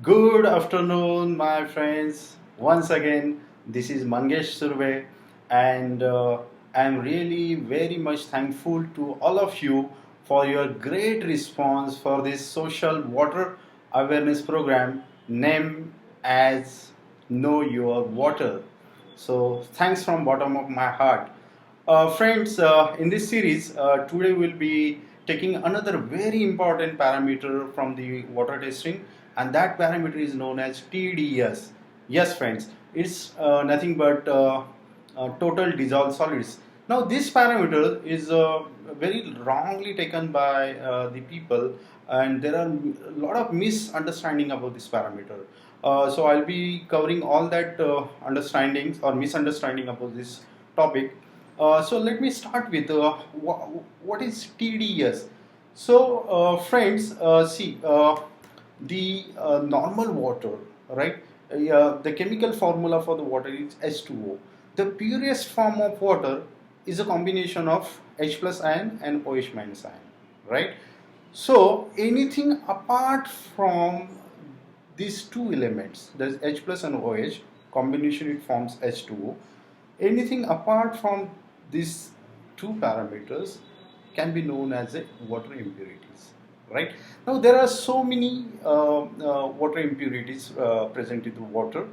Good afternoon, my friends. Once again, this is Mangesh Surve, and I'm really very much thankful to all of you for your great response for this social water awareness program named as Know Your Water. So, thanks from bottom of my heart. Friends, in this series, today we'll be taking another very important parameter from the water testing, and that parameter is known as TDS. Yes, friends, it's nothing but total dissolved solids. Now, this parameter is very wrongly taken by the people, and there are a lot of misunderstanding about this parameter. So, I'll be covering all that understandings or misunderstanding about this topic. So let me start with what is TDS. So friends, see the normal water, right? The chemical formula for the water is H2O. The purest form of water is a combination of H plus ion and OH minus ion, right? So anything apart from these two elements, there's H plus and OH, combination it forms H2O. Anything apart from these two parameters can be known as a water impurities, right? Now there are so many water impurities present in the water,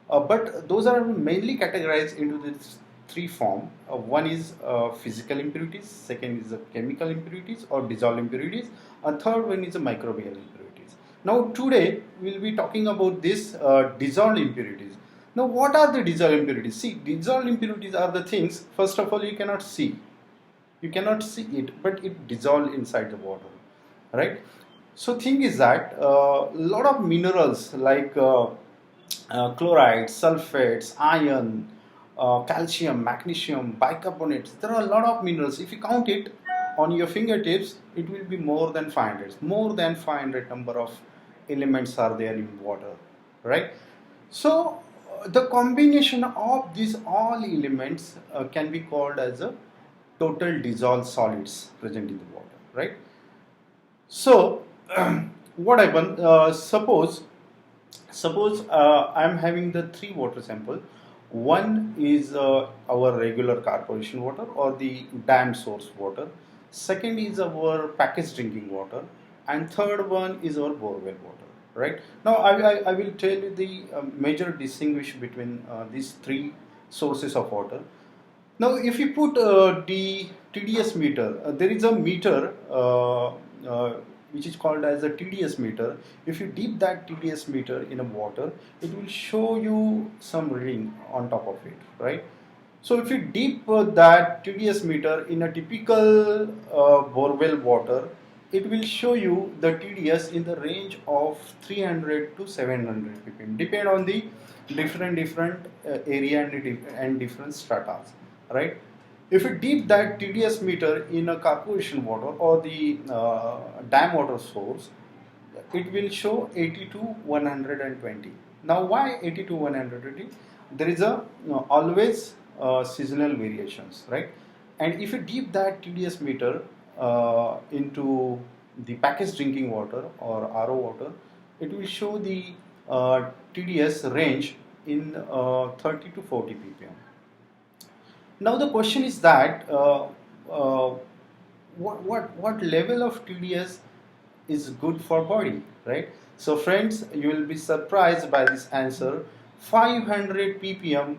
but those are mainly categorized into these three form. One is physical impurities, second is chemical impurities or dissolved impurities, and third one is microbial impurities. Now today we will be talking about this dissolved impurities. Now what are the dissolved impurities? See, dissolved impurities are the things, first of all, you cannot see it, but it dissolves inside the water, right? So thing is that a lot of minerals like chloride, sulfates, iron, calcium, magnesium, bicarbonates, there are a lot of minerals. If you count it on your fingertips, it will be more than 500. More than 500 number of elements are there in water, right? So the combination of these all elements can be called as a total dissolved solids present in the water, right? So what happen? Suppose I'm having the three water sample. One is our regular corporation water or the dam source water. Second is our packaged drinking water, and third one is our borewell water. Right now, I will tell you the major distinguish between these three sources of water. Now, if you put the TDS meter, there is a meter which is called as a TDS meter. If you dip that TDS meter in a water, it will show you some reading on top of it, right? So, if you dip that TDS meter in a typical borewell water, it will show you the TDS in the range of 300 to 700 ppm, depend on the different area and different stratas, right? If you dip that TDS meter in a corporation water or the dam water source, it will show 80 to 120. Now, why 80 to 120? There is a always seasonal variations, right? And if you dip that TDS meter into the packaged drinking water or RO water, it will show the TDS range in 30 to 40 ppm. Now the question is that uh, what level of TDS is good for body, right? So friends, you will be surprised by this answer. 500 ppm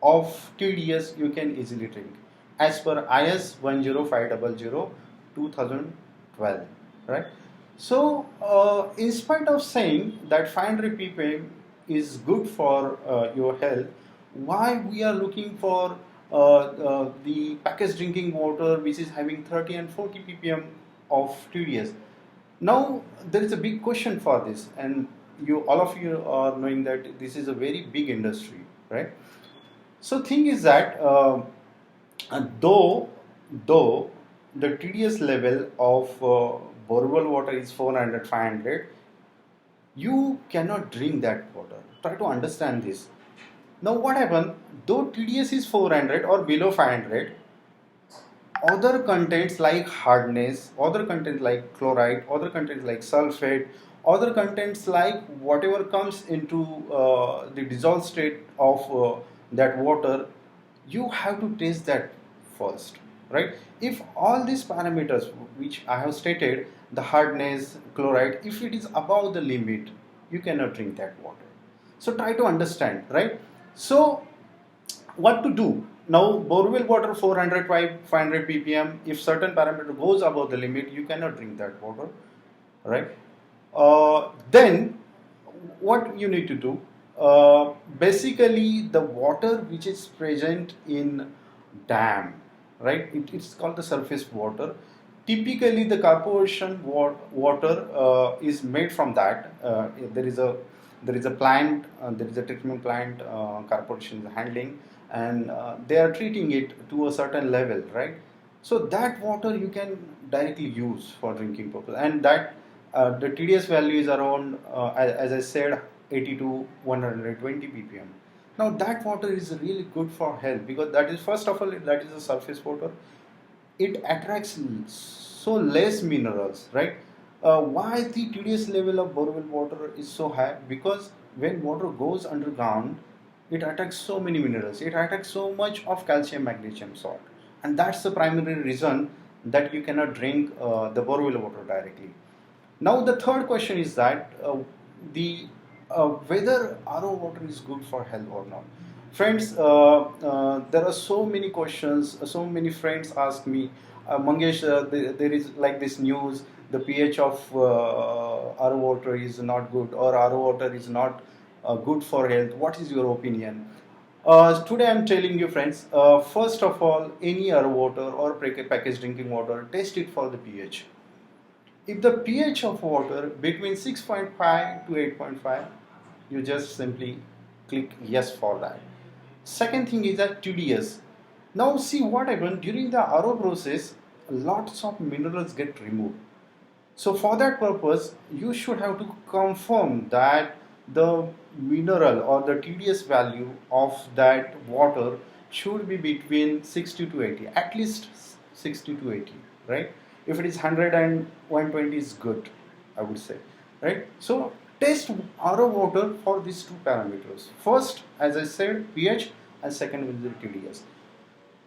of TDS you can easily drink as per IS 10500 2012, right? So in spite of saying that 500 ppm is good for your health, why we are looking for the packaged drinking water which is having 30 and 40 ppm of TDS? Now there is a big question for this, and you all of you are knowing that this is a very big industry, right? So thing is that though the TDS level of borewell water is 400 500, you cannot drink that water. Try to understand this. Now what happened? Though TDS is 400 or below 500, other contents like hardness, other contents like chloride, other contents like sulfate, Other contents like whatever comes into the dissolved state of that water, you have to taste that first, right? If all these parameters which I have stated, the hardness, chloride, if it is above the limit, you cannot drink that water. So try to understand, right? So what to do now? Borewell water 400 500 ppm, if certain parameter goes above the limit, you cannot drink that water, right? Then what you need to do, basically the water which is present in dam, right, it's called the surface water. Typically the corporation water is made from that. There is a plant, there is a treatment plant, corporation is handling, and they are treating it to a certain level, right? So that water you can directly use for drinking purpose, and that the TDS value is around, as I said, 80 to 120 ppm. Now that water is really good for health, because that is, first of all, that is a surface water. It attracts so less minerals, right? Why the TDS level of borewell water is so high? Because when water goes underground, it attacks so many minerals. It attacks so much of calcium, magnesium, salt, and that's the primary reason that you cannot drink the borewell water directly. Now the third question is that the whether RO water is good for health or not. Friends, there are so many questions. So many friends ask me, Mangesh, there is like this news: the pH of RO water is not good, or RO water is not good for health. What is your opinion? Today I'm telling you, friends. First of all, any RO water or packaged drinking water, test it for the pH. If the pH of water between 6.5 to 8.5, you just simply click yes for that. Second thing is that TDS. Now see what happened during the RO process, lots of minerals get removed. So for that purpose, you should have to confirm that the mineral or the TDS value of that water should be between 60 to 80, at least 60 to 80, right? If it is 100 and 120 is good, I would say, right? So test RO water for these two parameters. First, as I said, pH, and second will be the TDS.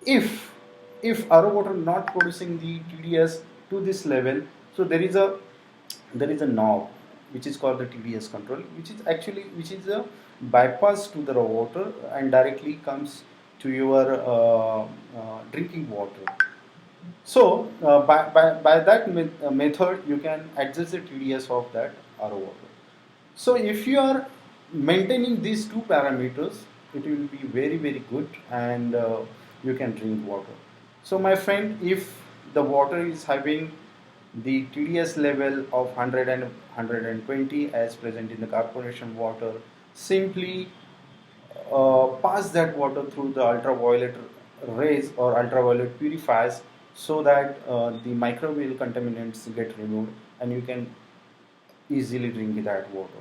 If RO water not producing the TDS to this level, so there is a knob which is called the TDS control, which is a bypass to the raw water and directly comes to your drinking water. So by that method you can adjust the TDS of that RO water. So if you are maintaining these two parameters, it will be very very good, and you can drink water. So my friend, if the water is having the TDS level of 100 and 120 as present in the corporation water, simply pass that water through the ultraviolet rays or ultraviolet purifiers, so that the microbial contaminants get removed and you can easily drink that water.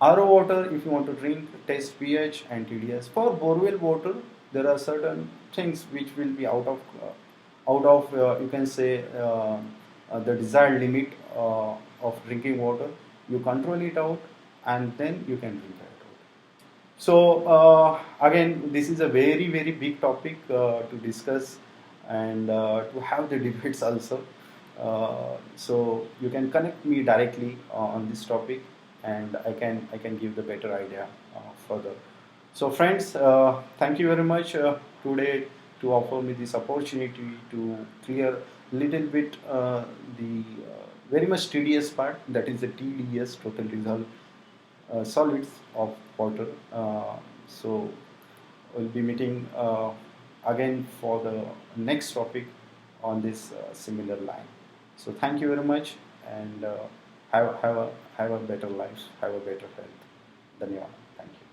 RO water, if you want to drink, test pH and TDS. For borewell water, there are certain things which will be out of you can say the desired limit of drinking water. You control it out, and then you can drink that water. So again, this is a very very big topic to discuss, and to have the debates also. So you can connect me directly on this topic, and I can give the better idea further. So friends, thank you very much today to offer me this opportunity to clear little bit the very much tedious part, that is the TDS, total dissolved solids of water. So we'll be meeting again for the next topic on this similar line. So thank you very much, and have a better life, have a better health. Dhanyawad. Thank you.